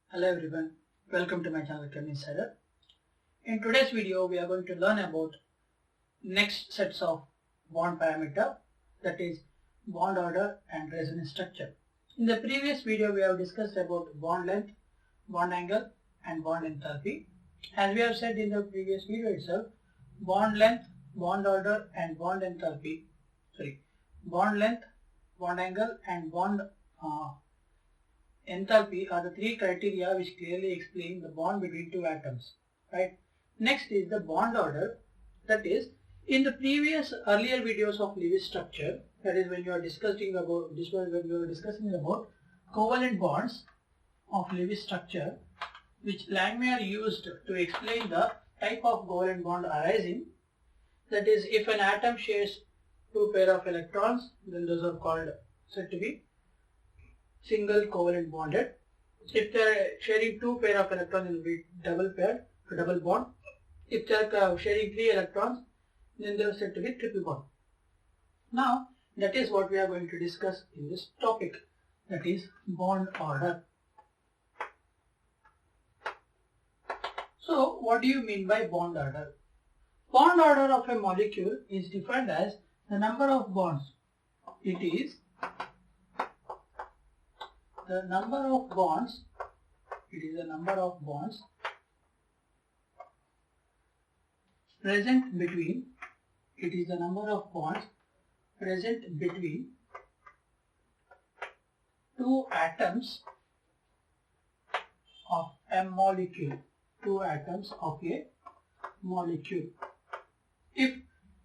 Hello everyone, welcome to my channel Chem Insider. In today's video we are going to learn about next sets of bond parameter, that is bond order and resonance structure. In the previous video we have discussed about bond length, bond angle and bond enthalpy. As we have said in the previous video itself, bond length, bond order and bond length, bond angle and bond enthalpy are the three criteria which clearly explain the bond between two atoms, right? Next is the bond order, that is in the previous earlier videos of Lewis structure, that is when you are discussing about covalent bonds of Lewis structure, which Langmuir used to explain the type of covalent bond arising. That is, if an atom shares two pair of electrons, then those are said to be single covalent bonded. If they are sharing two pair of electrons, it will be double bond. If they are sharing three electrons, then they are said to be triple bond. Now, that is what we are going to discuss in this topic, that is bond order. So, what do you mean by bond order? Bond order of a molecule is defined as the number of bonds. It is the number of bonds present between two atoms of a molecule. If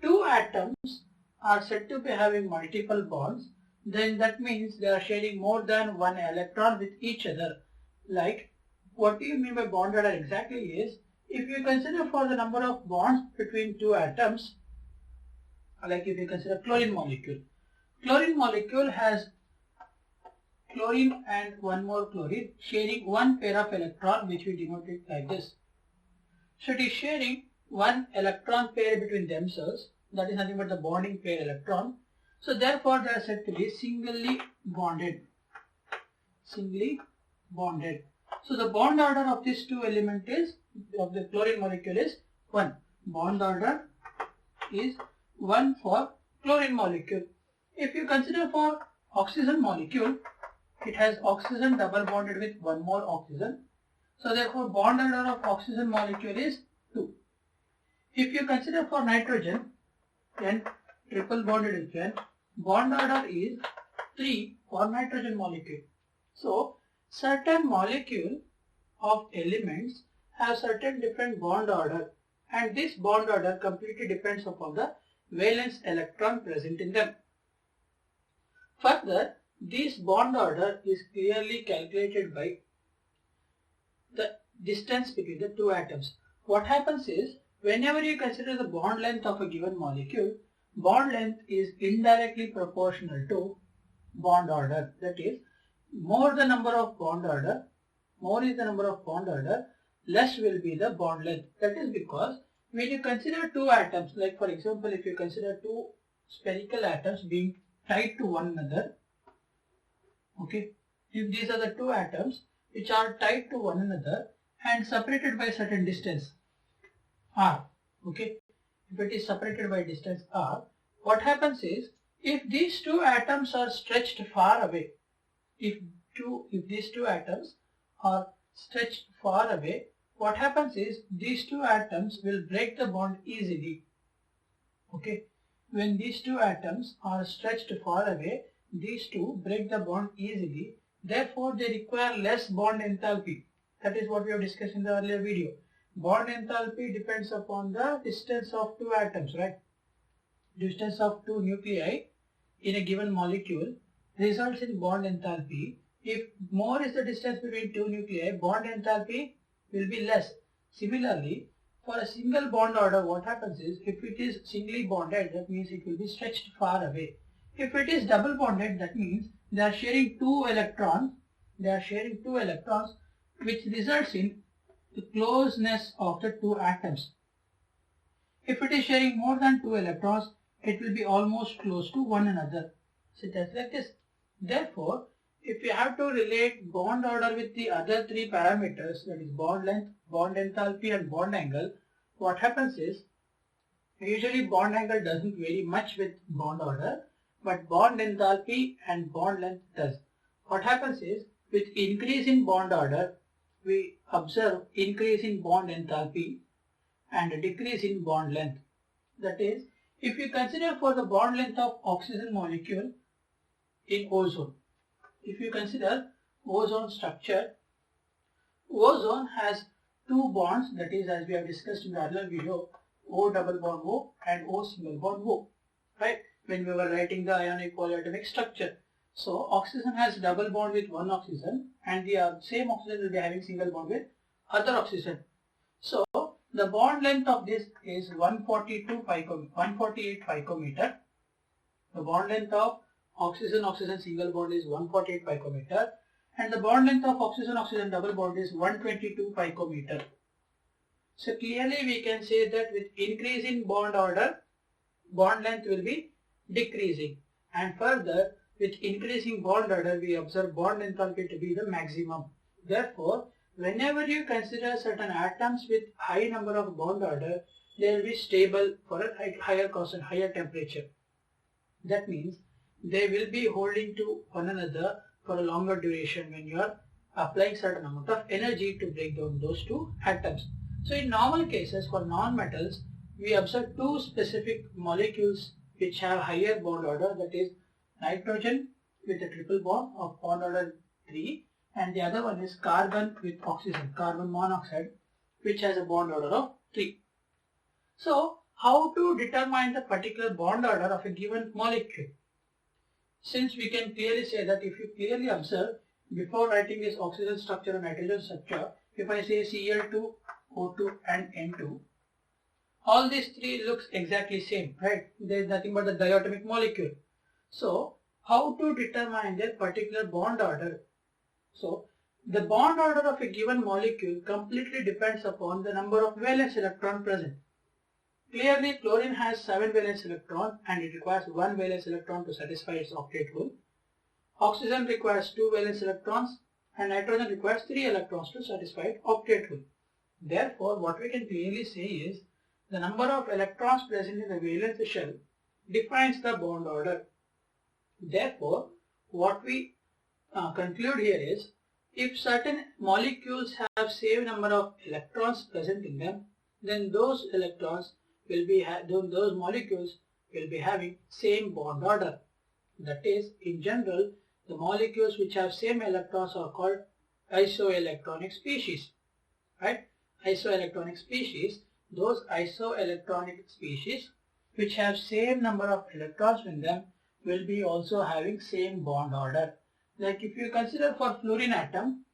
two atoms are said to be having multiple bonds, then that means they are sharing more than one electron with each other. Like, what do you mean by bond order exactly is, if you consider for the number of bonds between two atoms, like if you consider chlorine molecule has chlorine and one more chlorine sharing one pair of electron, which we denote it like this. So it is sharing one electron pair between themselves, that is nothing but the bonding pair electron. So therefore they are said to be singly bonded. So the bond order of these two elements of the chlorine molecule is 1. Bond order is 1 for chlorine molecule. If you consider for oxygen molecule, it has oxygen double bonded with one more oxygen. So therefore bond order of oxygen molecule is 2. If you consider for nitrogen, then triple bonded with N, bond order is 3 for nitrogen molecule. So certain molecule of elements have certain different bond order, and this bond order completely depends upon the valence electron present in them. Further, this bond order is clearly calculated by the distance between the two atoms. What happens is, whenever you consider the bond length of a given molecule, bond length is indirectly proportional to bond order. That is, more is the number of bond order, less will be the bond length. That is because when you consider two atoms, like for example, if you consider two spherical atoms being tied to one another, okay, if these are the two atoms which are tied to one another and separated by certain distance r, okay, if it is separated by distance r, what happens is, if these two atoms are stretched far away, if these two atoms are stretched far away, what happens is these two atoms will break the bond easily. Okay, when these two atoms are stretched far away, these two break the bond easily. Therefore, they require less bond enthalpy. That is what we have discussed in the earlier video. Bond enthalpy depends upon the distance of two atoms, right? Distance of two nuclei in a given molecule results in bond enthalpy. If more is the distance between two nuclei, bond enthalpy will be less. Similarly, for a single bond order, what happens is, if it is singly bonded, that means it will be stretched far away. If it is double bonded, that means they are sharing two electrons, which results in the closeness of the two atoms. If it is sharing more than two electrons, it will be almost close to one another. So just like this. Therefore, if you have to relate bond order with the other three parameters, that is bond length, bond enthalpy and bond angle, what happens is, usually bond angle doesn't vary much with bond order, but bond enthalpy and bond length does. What happens is, with increase in bond order, we observe increase in bond enthalpy and a decrease in bond length. That is, if you consider for the bond length of oxygen molecule in ozone, if you consider ozone structure, ozone has two bonds, that is, as we have discussed in the earlier video, O double bond O and O single bond O, right? When we were writing the ionic polyatomic structure. So oxygen has double bond with one oxygen, and the same oxygen will be having single bond with other oxygen. So the bond length of this is 148 picometer. The bond length of oxygen single bond is 148 picometer, and the bond length of oxygen double bond is 122 picometer. So clearly we can say that with increase in bond order, bond length will be decreasing, and further with increasing bond order we observe bond enthalpy to be the maximum. Therefore, whenever you consider certain atoms with high number of bond order, they will be stable for a higher constant, higher temperature. That means they will be holding to one another for a longer duration when you are applying certain amount of energy to break down those two atoms. So in normal cases for non-metals, we observe two specific molecules which have higher bond order, that is nitrogen with a triple bond of bond order 3, and the other one is carbon with oxygen, carbon monoxide, which has a bond order of 3. So how to determine the particular bond order of a given molecule? Since we can clearly say that if you clearly observe, before writing this oxygen structure and nitrogen structure, if I say Cl2, O2 and N2, all these three looks exactly same, right? There is nothing but the diatomic molecule. So how to determine their particular bond order? So the bond order of a given molecule completely depends upon the number of valence electron present. Clearly chlorine has 7 valence electron and it requires 1 valence electron to satisfy its octet rule. Oxygen requires 2 valence electrons and nitrogen requires 3 electrons to satisfy its octet rule. Therefore, what we can clearly say is the number of electrons present in the valence shell defines the bond order. Therefore, what we conclude here is, if certain molecules have same number of electrons present in them, then those electrons will be those molecules will be having same bond order. That is, in general, the molecules which have same electrons are called isoelectronic species, right? Isoelectronic species, those isoelectronic species which have same number of electrons in them will be also having same bond order. Like if you consider for fluorine atom,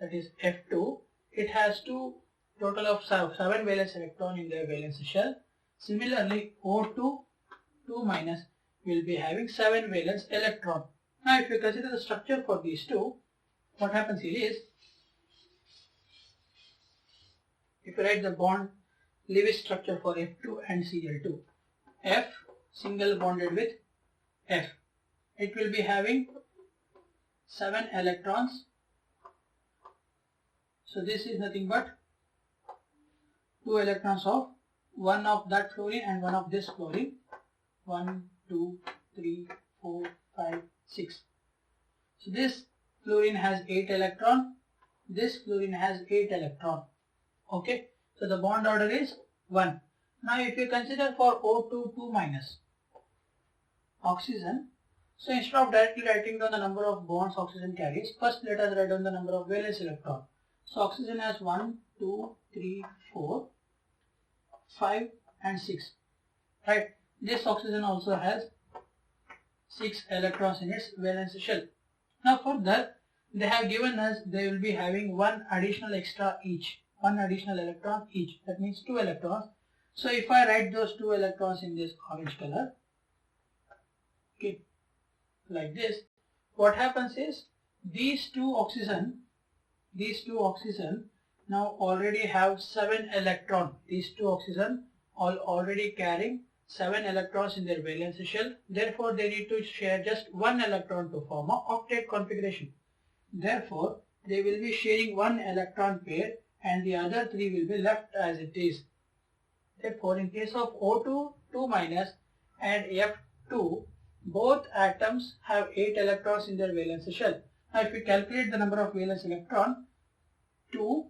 that is F2, it has total of 7 valence electron in their valence shell. Similarly, O2, 2 minus, will be having 7 valence electron. Now if you consider the structure for these two, what happens here is, if you write the bond Lewis structure for F2 and Cl2, F single bonded with F, it will be having 7 electrons. So this is nothing but 2 electrons of one of that fluorine and one of this fluorine. 1, 2, 3, 4, 5, 6. So this fluorine has 8 electron. This fluorine has 8 electron. Okay. So the bond order is 1. Now if you consider for O2, 2 minus oxygen, so instead of directly writing down the number of bonds oxygen carries, first let us write down the number of valence electron. So oxygen has 1, 2, 3, 4, 5 and 6, right? This oxygen also has 6 electrons in its valence shell. Now further, they have given us they will be having one additional electron each. That means 2 electrons. So if I write those 2 electrons in this orange color, okay, like this, what happens is these two oxygen now already have 7 electron. These two oxygen are already carrying 7 electrons in their valence shell. Therefore, they need to share just 1 electron to form a octet configuration. Therefore, they will be sharing 1 electron pair and the other 3 will be left as it is. Therefore, in case of O2, 2 minus and F2, both atoms have 8 electrons in their valence shell. Now, if we calculate the number of valence electron, 2,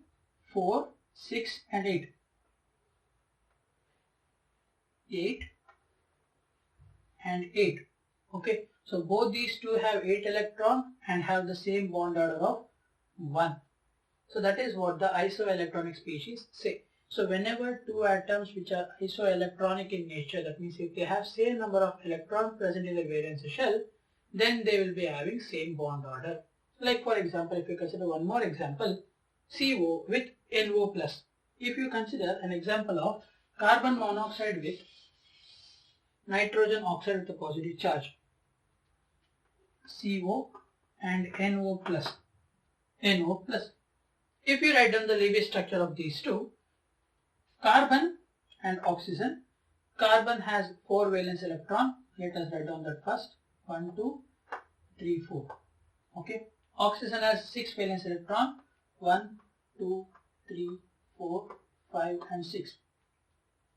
4, 6 and 8. 8 and 8. Okay, so both these two have 8 electron and have the same bond order of 1. So that is what the isoelectronic species say. So whenever two atoms which are isoelectronic in nature, that means if they have same number of electrons present in the valence shell, then they will be having same bond order. Like for example, if you consider one more example, CO with NO+. If you consider an example of carbon monoxide with nitrogen oxide with a positive charge, CO and NO+. If you write down the Lewis structure of these two, carbon and oxygen, carbon has 4 valence electron. Let us write down that first. 1, 2, 3, 4. Okay. Oxygen has 6 valence electron. 1, 2, 3, 4, 5 and 6.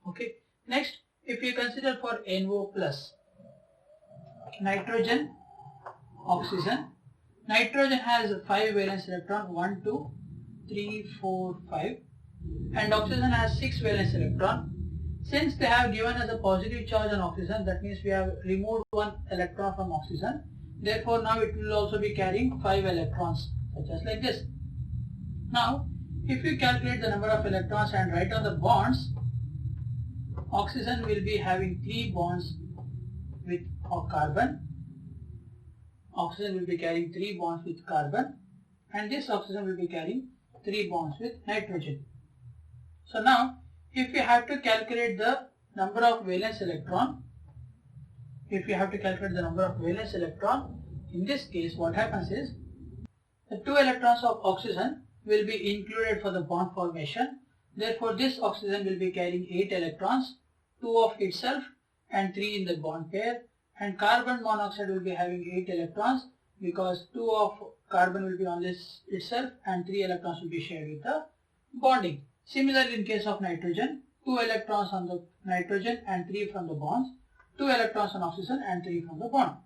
Okay. Next, if you consider for NO+, nitrogen, oxygen. Nitrogen has 5 valence electron. 1, 2, 3, 4, 5. And oxygen has 6 valence electron. Since they have given us a positive charge on oxygen, that means we have removed 1 electron from oxygen. Therefore, now it will also be carrying 5 electrons, such as like this. Now, if you calculate the number of electrons and write down the bonds, oxygen will be having 3 bonds with carbon. Oxygen will be carrying 3 bonds with carbon, and this oxygen will be carrying 3 bonds with nitrogen. So now, if you have to calculate the number of valence electron, in this case what happens is, the 2 electrons of oxygen will be included for the bond formation. Therefore, this oxygen will be carrying 8 electrons, 2 of itself and 3 in the bond pair, and carbon monoxide will be having 8 electrons because 2 of carbon will be on this itself and 3 electrons will be shared with the bonding. Similarly, in case of nitrogen, 2 electrons on the nitrogen and 3 from the bonds, 2 electrons on oxygen and 3 from the bond.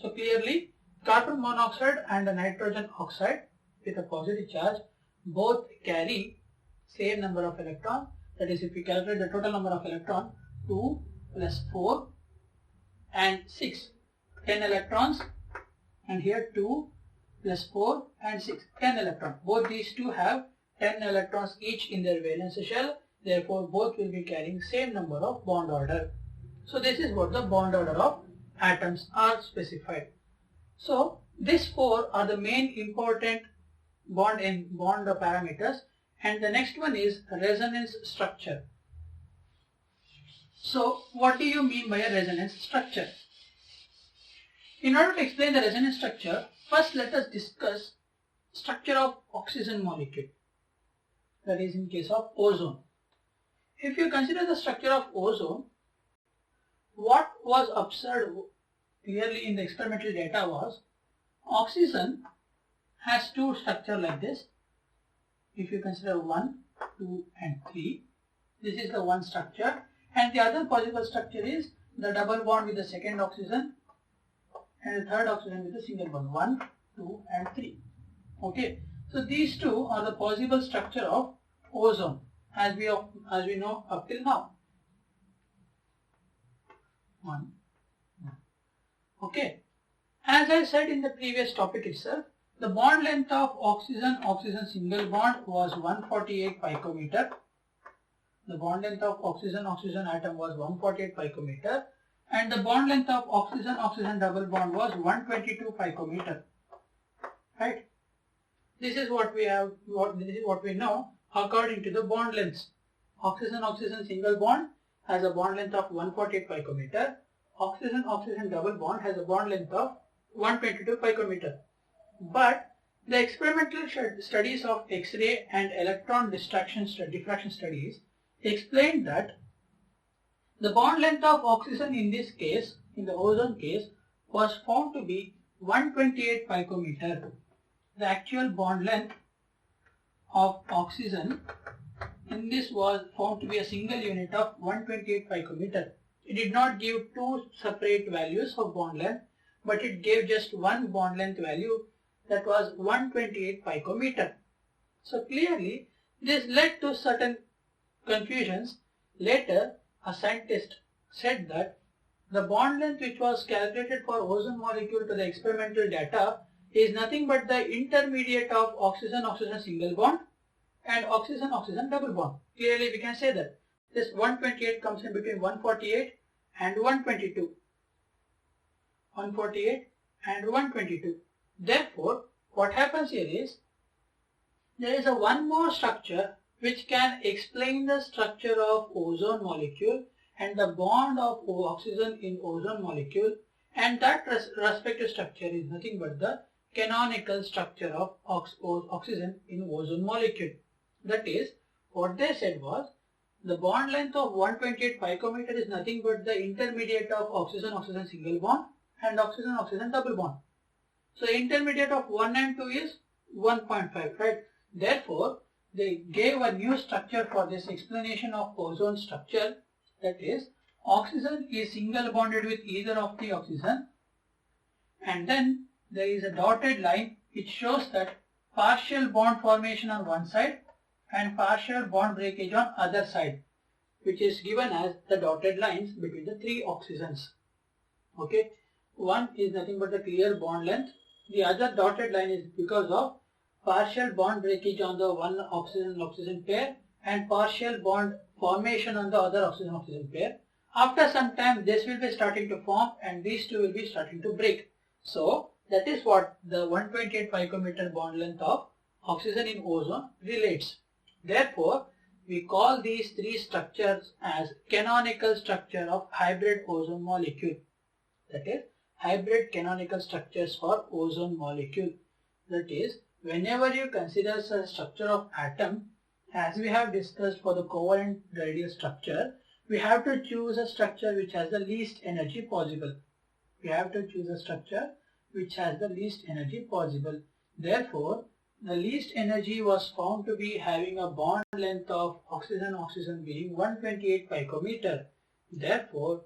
So clearly, carbon monoxide and the nitrogen oxide with a positive charge both carry same number of electrons. That is, if we calculate the total number of electrons, 2 plus 4 and 6, 10 electrons, and here 2 plus 4 and 6, 10 electrons. Both these two have 10 electrons each in their valence shell. Therefore, both will be carrying same number of bond order. So this is what the bond order of atoms are specified. So these 4 are the main important bond parameters, and the next one is resonance structure. So what do you mean by a resonance structure? In order to explain the resonance structure, first let us discuss structure of oxygen molecule, that is in case of ozone. If you consider the structure of ozone, what was observed clearly in the experimental data was oxygen has 2 structures like this. If you consider 1, 2 and 3, this is the one structure, and the other possible structure is the double bond with the second oxygen and the third oxygen with a single bond, 1, 2 and 3. Okay, so these 2 are the possible structure of ozone as we know up till now. 1. Okay, as I said in the previous topic itself, the bond length of oxygen single bond was 148 picometer. The bond length of oxygen atom was 148 picometer, and the bond length of oxygen double bond was 122 picometer. Right? This is what we have. This is what we know according to the bond lengths. Oxygen single bond has a bond length of 148 picometer. Oxygen double bond has a bond length of 122 picometer. But the experimental studies of X-ray and electron diffraction studies explained that The bond length of oxygen in this case, in the ozone case, was found to be 128 picometer. The actual bond length of oxygen in this was found to be a single unit of 128 picometer. It did not give two separate values of bond length, but it gave just one bond length value, that was 128 picometer. So clearly this led to certain confusions. Later a scientist said that the bond length which was calculated for ozone molecule to the experimental data is nothing but the intermediate of oxygen-oxygen single bond and oxygen-oxygen double bond. Clearly we can say that this 128 comes in between 148 and 122. 148 and 122. Therefore, what happens here is, there is a one more structure which can explain the structure of ozone molecule and the bond of oxygen in ozone molecule, and that respective structure is nothing but the canonical structure of oxygen in ozone molecule. That is, what they said was, the bond length of 128 picometer is nothing but the intermediate of oxygen-oxygen single bond and oxygen-oxygen double bond. So intermediate of 1 and 2 is 1.5, right? Therefore, they gave a new structure for this explanation of ozone structure. That is, oxygen is single bonded with either of the oxygen, and then there is a dotted line which shows that partial bond formation on one side and partial bond breakage on other side, which is given as the dotted lines between the three oxygens. Okay, one is nothing but the clear bond length. The other dotted line is because of partial bond breakage on the one oxygen-oxygen pair and partial bond formation on the other oxygen-oxygen pair. After some time this will be starting to form and these two will be starting to break. So that is what the 128 picometer bond length of oxygen in ozone relates. Therefore, we call these three structures as canonical structure of hybrid ozone molecule. That is, hybrid canonical structures for ozone molecule. That is, whenever you consider the structure of atom, as we have discussed for the covalent radial structure, we have to choose a structure which has the least energy possible. We have to choose a structure which has the least energy possible. Therefore, the least energy was found to be having a bond length of oxygen-oxygen being 128 picometer. Therefore,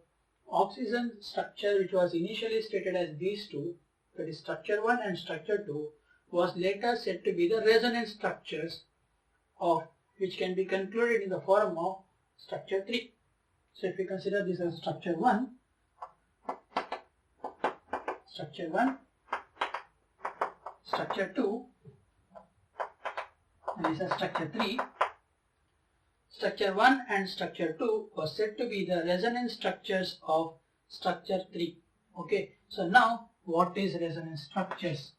oxygen structure which was initially stated as these two, that is structure 1 and structure 2, was later said to be the resonance structures of which can be concluded in the form of structure 3. So if we consider this as structure 1, structure 2, and this is structure 3. Structure 1 and structure 2 was said to be the resonance structures of structure 3. Okay, so now what is resonance structures?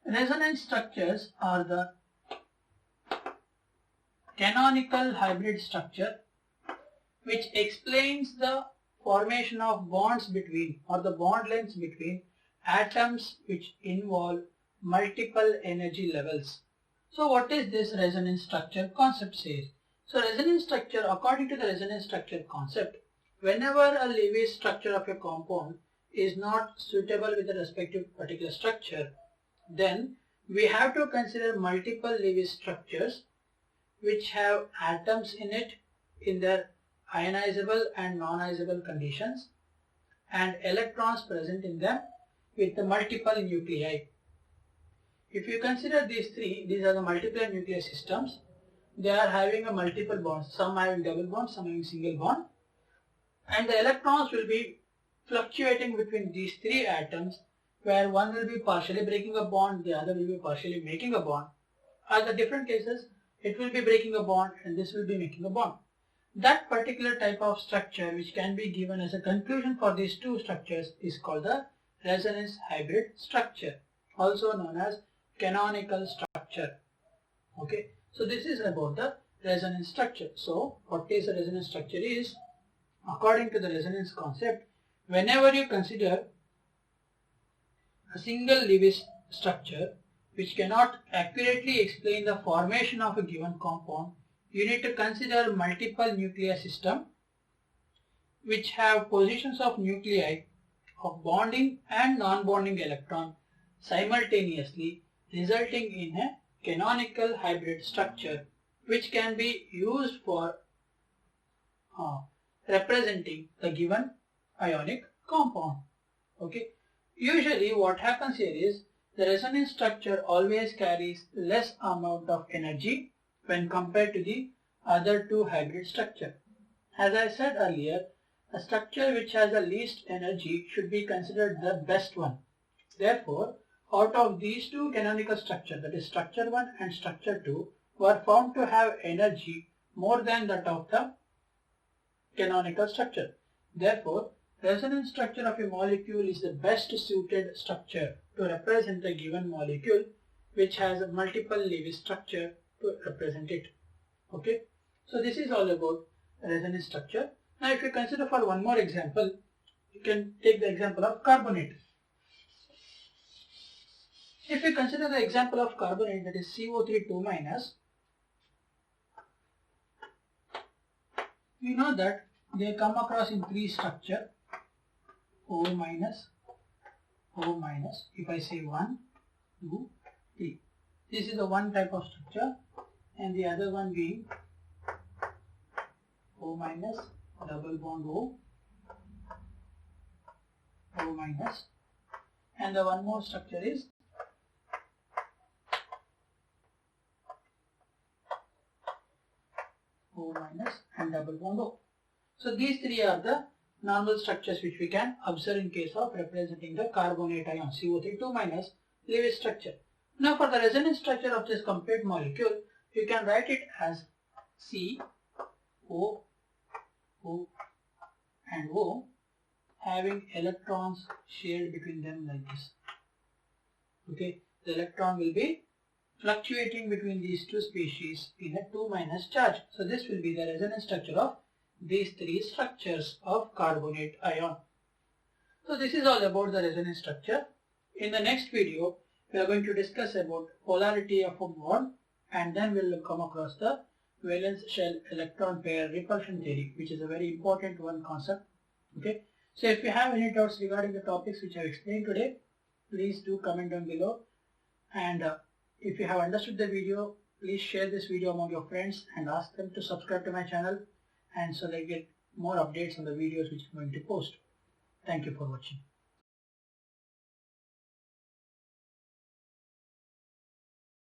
Resonance structures are the canonical hybrid structure which explains the formation of bonds between or the bond lengths between atoms which involve multiple energy levels. So what is this resonance structure concept says? So resonance structure, according to the resonance structure concept, whenever a Lewis structure of a compound is not suitable with the respective particular structure, then we have to consider multiple Lewis structures which have atoms in it in their ionizable and non-ionizable conditions and electrons present in them with the multiple nuclei. If you consider these three, these are the multiple nuclear systems. They are having a multiple bonds, some having double bonds, some having single bond, and the electrons will be fluctuating between these three atoms, where one will be partially breaking a bond, the other will be partially making a bond. As the different cases, it will be breaking a bond and this will be making a bond. That particular type of structure which can be given as a conclusion for these two structures is called the resonance hybrid structure, also known as canonical structure. Okay, so this is about the resonance structure. So what is a resonance structure is, according to the resonance concept, whenever you consider a single Lewis structure which cannot accurately explain the formation of a given compound, you need to consider multiple nuclear system which have positions of nuclei of bonding and non-bonding electron simultaneously, resulting in a canonical hybrid structure which can be used for representing the given ionic compound. Okay. Usually what happens here is the resonance structure always carries less amount of energy when compared to the other two hybrid structure. As I said earlier, a structure which has the least energy should be considered the best one. Therefore, out of these two canonical structures, that is structure 1 and structure 2, were found to have energy more than that of the canonical structure. Therefore, resonance structure of a molecule is the best suited structure to represent a given molecule which has a multiple Lewis structure to represent it. Okay. So this is all about resonance structure. Now if you consider for one more example, you can take the example of carbonate. If you consider the example of carbonate, that is CO3 2-, we know that they come across in three structure, O-, O-, if I say 1, 2, 3. This is the one type of structure, and the other one being O-, double bond O, O-, and the one more structure is O- and double bond O. So these three are the normal structures which we can observe in case of representing the carbonate ion, CO3 2- Lewis structure. Now for the resonance structure of this complete molecule, you can write it as C, O, O and O, having electrons shared between them like this. Okay, the electron will be fluctuating between these two species in a 2- charge. So this will be the resonance structure of these three structures of carbonate ion. So this is all about the resonance structure. In the next video, we are going to discuss about polarity of a bond, and then we will come across the valence shell electron pair repulsion theory, which is a very important one concept. Okay. So if you have any doubts regarding the topics which I have explained today, please do comment down below. And if you have understood the video, please share this video among your friends and ask them to subscribe to my channel, and so they get more updates on the videos which I'm going to post. Thank you for watching.